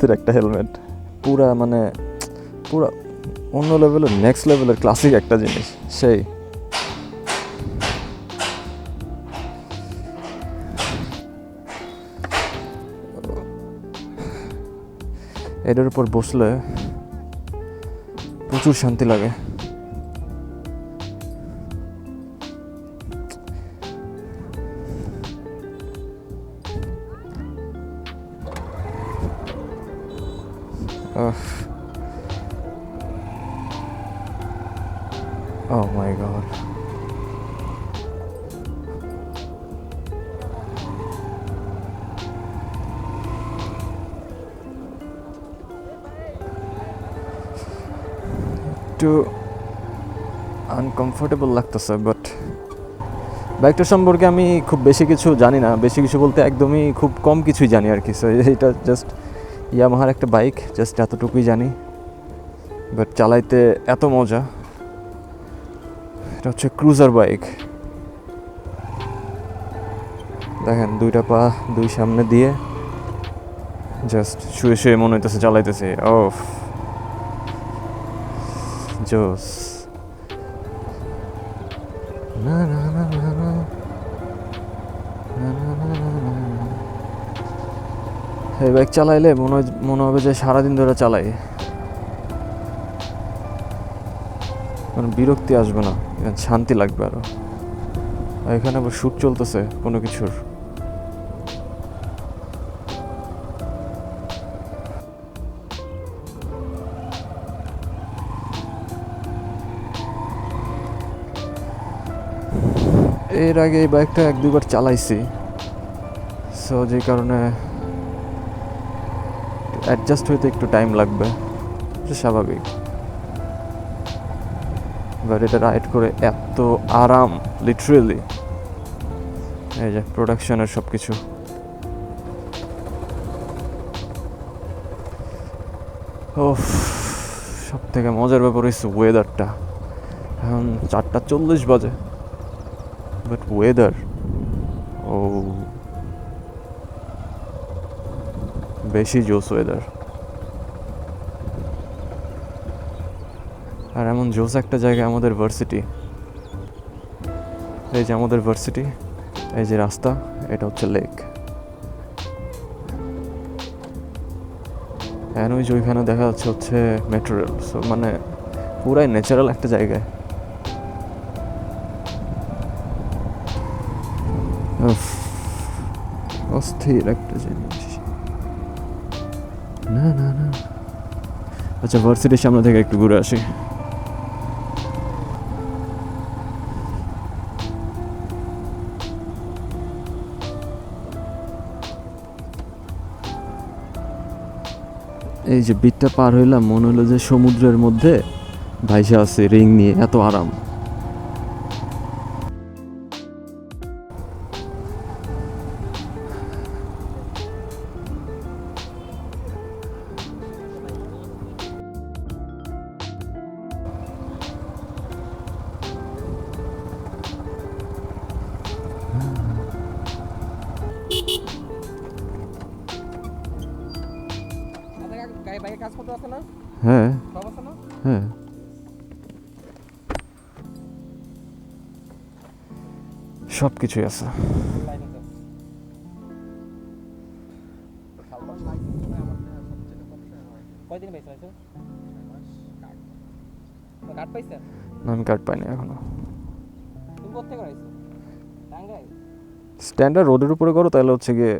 দোস্তের একটা হেলমেট, পুরা মানে পুরা অন্য লেভেলের, নেক্সট লেভেলের ক্লাসিক একটা জিনিস। সেই এটার উপর বসলে প্রচুর শান্তি লাগে। Oh my god. একটু আনকমফোর্টেবল লাগতেছে, বাট বাইকটা সম্পর্কে আমি খুব বেশি কিছু জানি না। বেশি কিছু বলতে একদমই খুব কম কিছুই জানি আর কি। সো এটা জাস্ট ইয়ামাহার একটা বাইক, জাস্ট এতটুকুই জানি, বাট চালাইতে এত মজা। এটা হচ্ছে ক্রুজার বাইক। দেখেন দুইটা পা দুই সামনে দিয়ে জাস্ট শুয়ে শুয়ে মনে হইতেছে চালাইতেছে। ওফ, জোস। না না না না না এই বাইক চালাইলে মনে হবে যে সারাদিন ধরে চালাই, মানে বিরক্তি আসবে না, শান্তি লাগবে আরো। এখানে আবার শ্যুট চলতেছে কোনো কিছুর। এর আগে এই বাইকটা এক দুইবার চালাইছি, সো যে কারণে অ্যাডজাস্ট হইতে একটু টাইম লাগবে, স্বাভাবিক। বাট এটা রাইড করে এত আরাম, লিটারেলি। এই যে প্রোডাকশনের সব কিছু। ও, সব থেকে মজার ব্যাপার হচ্ছে ওয়েদারটা। এখন 4:40 বাজে, বাট ওয়েদার, ও বেশি জোস ওয়েদার। আর এমন জোস একটা জায়গা আমাদের ভার্সিটি। এই যে আমাদের ভার্সিটি, এই যে রাস্তা, এটা হচ্ছে লেক। এখন ওই যে ওইখানে দেখা যাচ্ছে হচ্ছে মেট্রো রেল। সো মানে পুরাই ন্যাচারাল একটা জায়গায়। অস্থির একটা জিনিস। না না না, আচ্ছা ভার্সিটির সামনে থেকে একটু ঘুরে আসি। এই যে বিটটা পার হইলাম, মনে হলো যে সমুদ্রের মধ্যে ভাইসা আছে রিং নিয়ে, এত আরাম। হ্যাঁ হ্যাঁ, সব কিছুই আছে। আমি কার্ড পাইনি এখনো। স্ট্যান্ডার্ড রোডের উপরে করো, তাহলে হচ্ছে গিয়ে